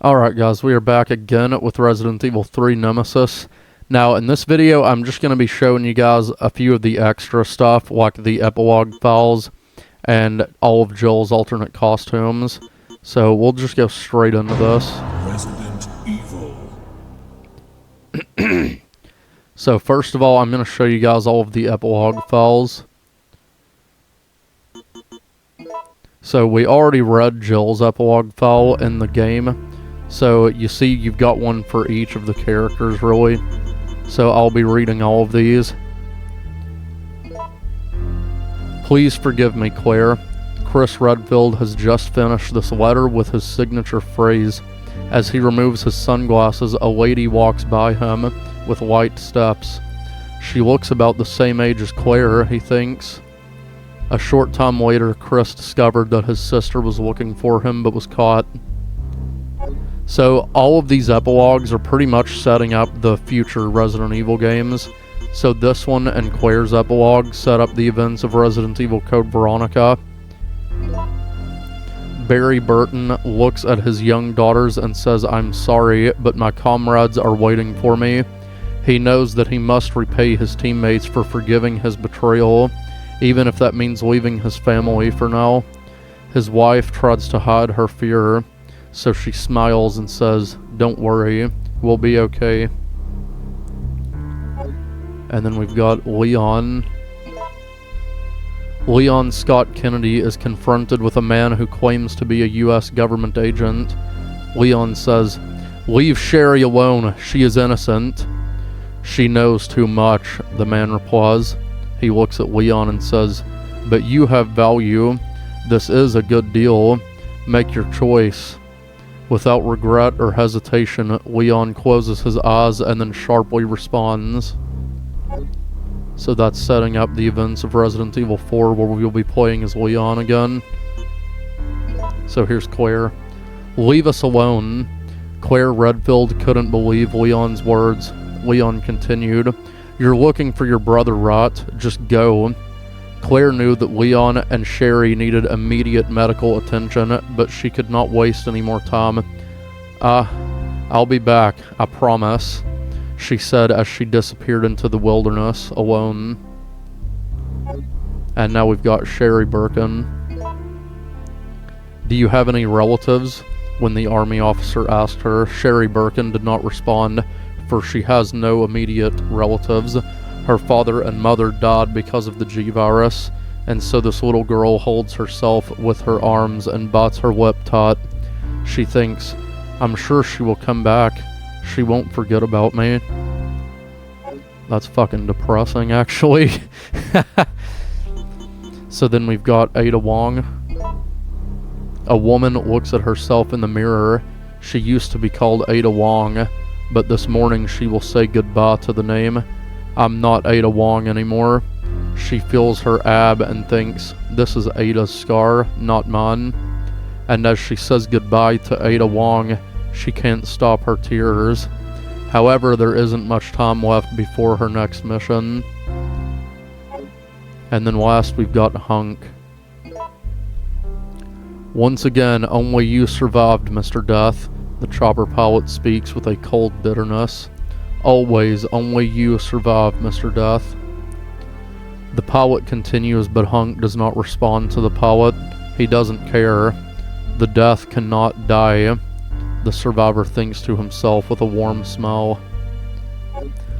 Alright guys, we are back again with Resident Evil 3 Nemesis. Now in this video I'm just going to be showing you guys a few of the extra stuff, like the epilogue files and all of Jill's alternate costumes. So we'll just go straight into this. Resident Evil. So first of all, I'm going to show you guys all of the epilogue files. So we already read Jill's epilogue file in the game. So you see you've got one for each of the characters, really. So I'll be reading all of these. Please forgive me, Claire. Chris Redfield has just finished this letter with his signature phrase. As he removes his sunglasses, a lady walks by him with light steps. She looks about the same age as Claire, he thinks. A short time later, Chris discovered that his sister was looking for him but was caught. So all of these epilogues are pretty much setting up the future Resident Evil games. So this one and Claire's epilogue set up the events of Resident Evil Code Veronica. Barry Burton looks at his young daughters and says, "I'm sorry, but my comrades are waiting for me." He knows that he must repay his teammates for forgiving his betrayal, even if that means leaving his family for now. His wife tries to hide her fear, so she smiles and says, "Don't worry, we'll be okay." And then we've got Leon. Leon Scott Kennedy is confronted with a man who claims to be a U.S. government agent. Leon says, "Leave Sherry alone, she is innocent." "She knows too much," the man replies. He looks at Leon and says, "But you have value. This is a good deal. Make your choice." Without regret or hesitation, Leon closes his eyes and then sharply responds. So that's setting up the events of Resident Evil 4, where we'll be playing as Leon again. So here's Claire. "Leave us alone." Claire Redfield couldn't believe Leon's words. Leon continued, "You're looking for your brother, right? Just go." Claire knew that Leon and Sherry needed immediate medical attention, but she could not waste any more time. I'll be back, I promise," she said as she disappeared into the wilderness alone. And now we've got Sherry Birkin. "Do you have any relatives?" When the army officer asked her, Sherry Birkin did not respond, for she has no immediate relatives. Her father and mother died because of the G-Virus, and so this little girl holds herself with her arms and bites her lip taut. She thinks, "I'm sure she will come back. She won't forget about me." That's fucking depressing, actually. So then we've got Ada Wong. A woman looks at herself in the mirror. She used to be called Ada Wong, but this morning she will say goodbye to the name. "I'm not Ada Wong anymore." She feels her ab and thinks, "This is Ada's scar, not mine." And as she says goodbye to Ada Wong, she can't stop her tears. However, there isn't much time left before her next mission. And then last we've got Hunk. "Once again, only you survived, Mr. Death," the chopper pilot speaks with a cold bitterness. "Always, only you survive, Mr. Death." The pilot continues, but Hunk does not respond to the pilot. He doesn't care. The Death cannot die, the survivor thinks to himself with a warm smile.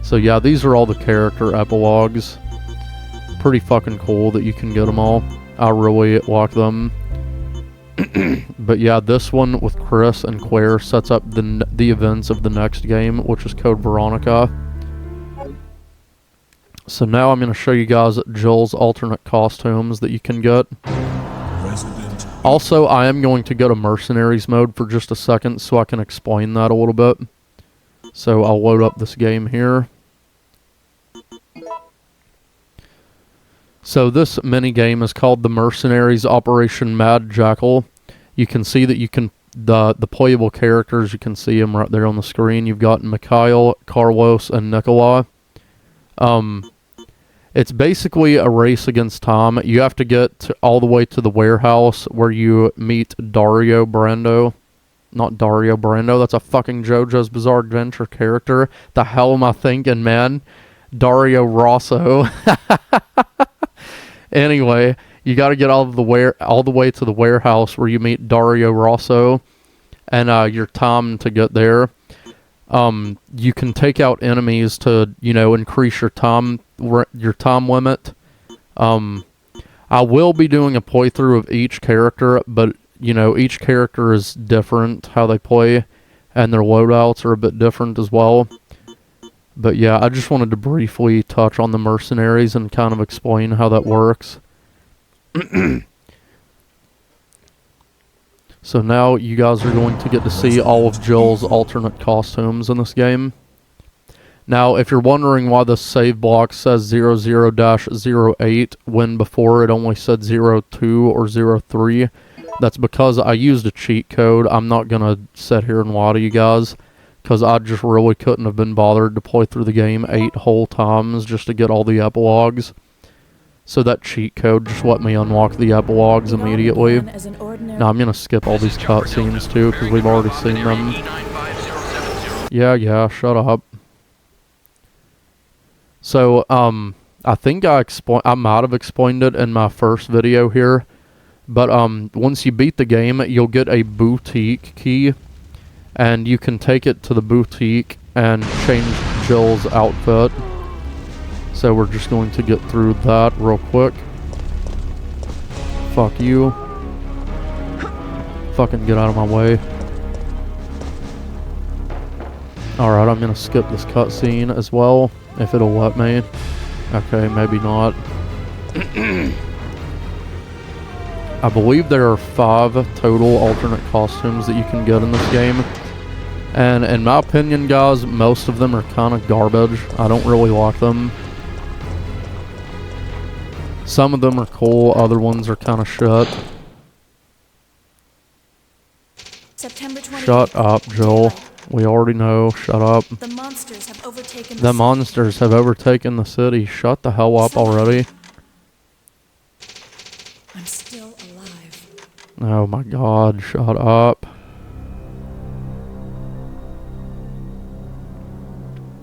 So yeah, these are all the character epilogues. Pretty fucking cool that you can get them all. I really like them. But yeah, this one with Chris and Claire sets up the events of the next game, which is Code Veronica. So now I'm going to show you guys Jill's alternate costumes that you can get. Also, I am going to go to Mercenaries mode for just a second so I can explain that a little bit. So I'll load up this game here. So this mini game is called the Mercenaries Operation Mad Jackal. You can see that you can the playable characters, you can see them right there on the screen. You've got Mikhail, Carlos, and Nikolai. It's basically a race against time. You have to get all the way to the warehouse where you meet Dario Brando. not Dario Brando. That's a fucking JoJo's Bizarre Adventure character. The hell am I thinking, man? Dario Rosso. Anyway, you got to get all the way to the warehouse where you meet Dario Rosso, and your time to get there. You can take out enemies to, you know, increase your time limit. I will be doing a playthrough of each character, but you know, each character is different how they play, and their loadouts are a bit different as well. But yeah, I just wanted to briefly touch on the mercenaries and kind of explain how that works. So now you guys are going to get to see all of Jill's alternate costumes in this game. Now, if you're wondering why the save block says 00-08 when before it only said 02 or 03, that's because I used a cheat code. I'm not going to sit here and lie to you guys, because I just really couldn't have been bothered to play through the game 8 whole times just to get all the epilogues. So that cheat code just let me unlock the epilogues immediately. Now I'm going to skip all these cutscenes too, because we've already seen them. Yeah, shut up. So, I think I might have explained it in my first video here, but once you beat the game, you'll get a boutique key, and you can take it to the boutique and change Jill's outfit. So we're just going to get through that real quick. Fuck you. Fucking get out of my way. Alright, I'm gonna skip this cutscene as well, if it'll let me. Okay, maybe not. I believe there are 5 total alternate costumes that you can get in this game. And in my opinion, guys, most of them are kind of garbage. I don't really like them. Some of them are cool, other ones are kind of shit. Shut up, Jill. We already know. Shut up. The monsters have overtaken the monsters have overtaken the city. Shut the hell up already. I'm still alive. Oh my god, shut up.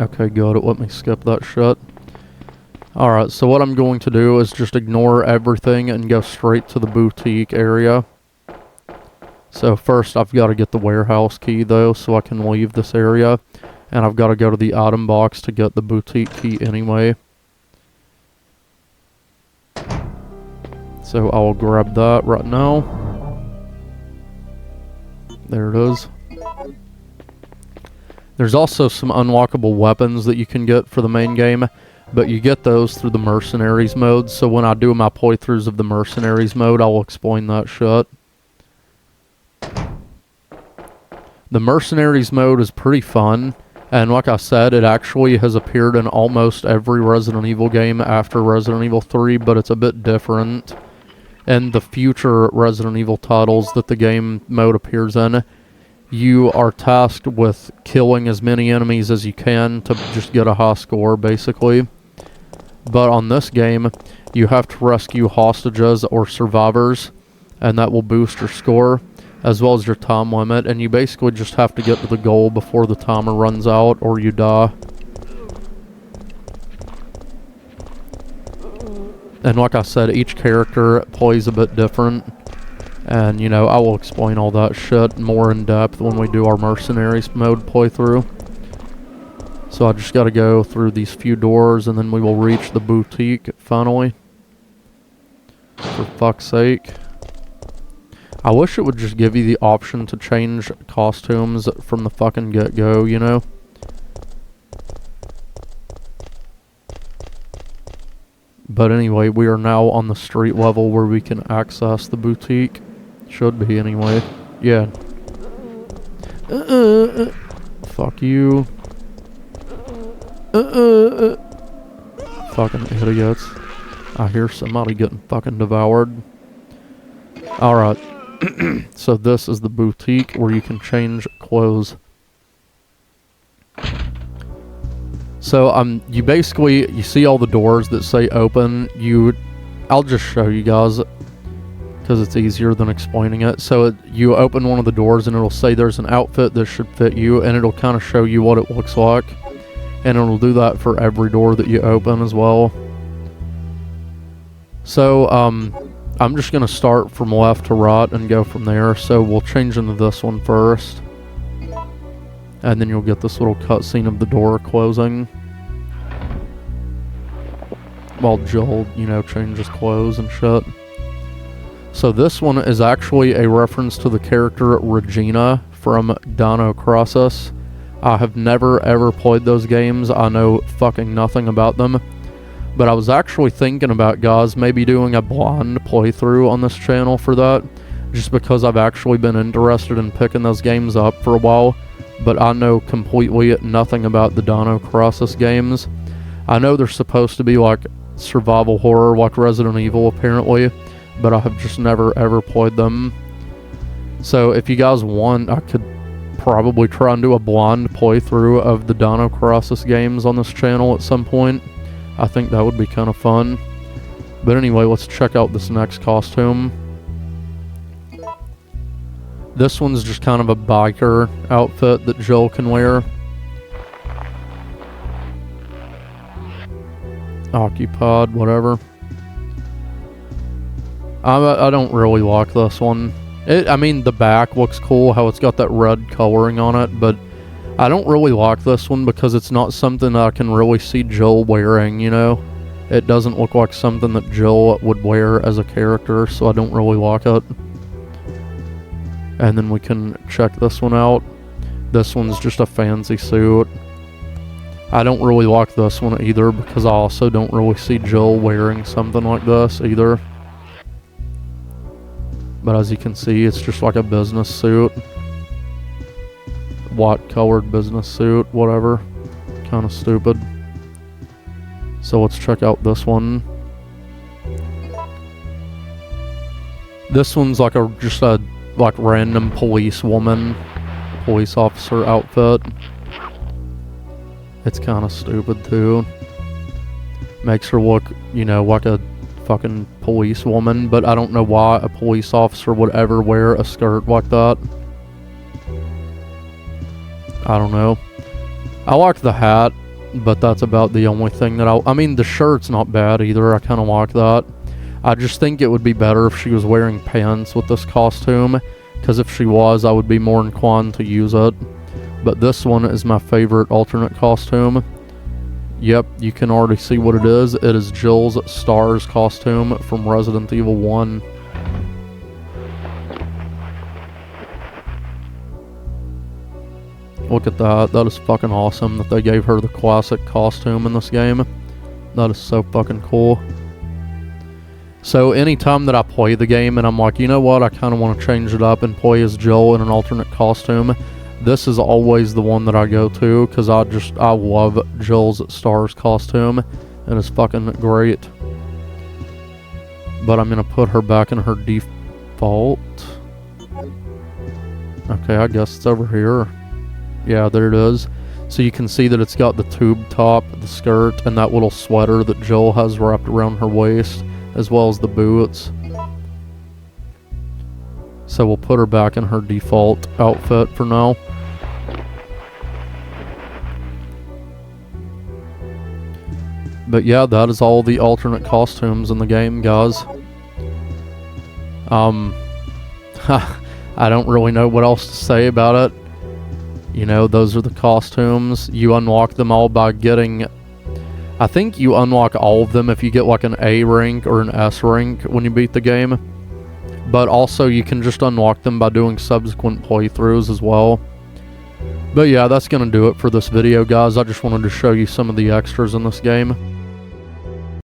Okay, good. Let me skip that shit. Alright, so what I'm going to do is just ignore everything and go straight to the boutique area. So first I've got to get the warehouse key though, so I can leave this area. And I've got to go to the item box to get the boutique key anyway. So I'll grab that right now. There it is. There's also some unlockable weapons that you can get for the main game, but you get those through the mercenaries mode. So when I do my playthroughs of the mercenaries mode, I will explain that shit. The mercenaries mode is pretty fun, and like I said, it actually has appeared in almost every Resident Evil game after Resident Evil 3, but it's a bit different. In the future Resident Evil titles that the game mode appears in, you are tasked with killing as many enemies as you can to just get a high score, basically. But on this game, you have to rescue hostages or survivors, and that will boost your score, as well as your time limit, and you basically just have to get to the goal before the timer runs out, or you die. And like I said, each character plays a bit different. And, you know, I will explain all that shit more in depth when we do our mercenaries mode playthrough. So I just gotta go through these few doors and then we will reach the boutique finally. For fuck's sake. I wish it would just give you the option to change costumes from the fucking get-go, you know? But anyway, we are now on the street level where we can access the boutique. Should be anyway. Yeah. Fuck you. Fucking idiots. I hear somebody getting fucking devoured. Alright. So this is the boutique where you can change clothes. So you basically, you see all the doors that say open. I'll just show you guys. because it's easier than explaining it. So you open one of the doors and it'll say there's an outfit that should fit you, and it'll kind of show you what it looks like, and it'll do that for every door that you open as well. So I'm just gonna start from left to right and go from there. So we'll change into this one first, and then you'll get this little cutscene of the door closing while Jill, you know, changes clothes and shit. So this one is actually a reference to the character Regina from Dino Crisis. I have never ever played those games. I know fucking nothing about them. But I was actually thinking about, guys, maybe doing a blind playthrough on this channel for that. Just because I've actually been interested in picking those games up for a while. But I know completely nothing about the Dino Crisis games. I know they're supposed to be like survival horror, like Resident Evil apparently. But I have just never ever played them. So if you guys want, I could probably try and do a blind playthrough of the Dino Crisis games on this channel at some point. I think that would be kind of fun. But anyway, let's check out this next costume. This one's just kind of a biker outfit that Jill can wear. Occupied, whatever. I don't really like this one. I mean, the back looks cool, how it's got that red coloring on it, but I don't really like this one because it's not something I can really see Jill wearing, you know? It doesn't look like something that Jill would wear as a character, so I don't really like it. And then we can check this one out. This one's just a fancy suit. I don't really like this one either because I also don't really see Jill wearing something like this either. But as you can see, it's just like a business suit. White colored business suit, whatever. Kind of stupid. So let's check out this one. This one's like just a random police officer outfit. It's kind of stupid too. Makes her look, you know, like a fucking police woman, but I don't know why a police officer would ever wear a skirt like that. I don't know. I like the hat, but that's about the only thing that I mean, the shirt's not bad either. I kind of like that. I just think it would be better if she was wearing pants with this costume, because if she was, I would be more inclined to use it. But this one is my favorite alternate costume. Yep, you can already see what it is. It is Jill's Stars costume from Resident Evil 1. Look at that. That is fucking awesome that they gave her the classic costume in this game. That is so fucking cool. So anytime that I play the game and I'm like, you know what, I kind of want to change it up and play as Jill in an alternate costume, this is always the one that I go to because I love Jill's Stars costume and it's fucking great. But I'm going to put her back in her default. Okay, I guess it's over here. Yeah, there it is. So you can see that it's got the tube top, the skirt, and that little sweater that Jill has wrapped around her waist, as well as the boots. So we'll put her back in her default outfit for now. But yeah, that is all the alternate costumes in the game, guys. I don't really know what else to say about it. You know, those are the costumes. You unlock them all by getting... I think you unlock all of them if you get like an A rank or an S rank when you beat the game. But also you can just unlock them by doing subsequent playthroughs as well. But yeah, that's going to do it for this video, guys. I just wanted to show you some of the extras in this game.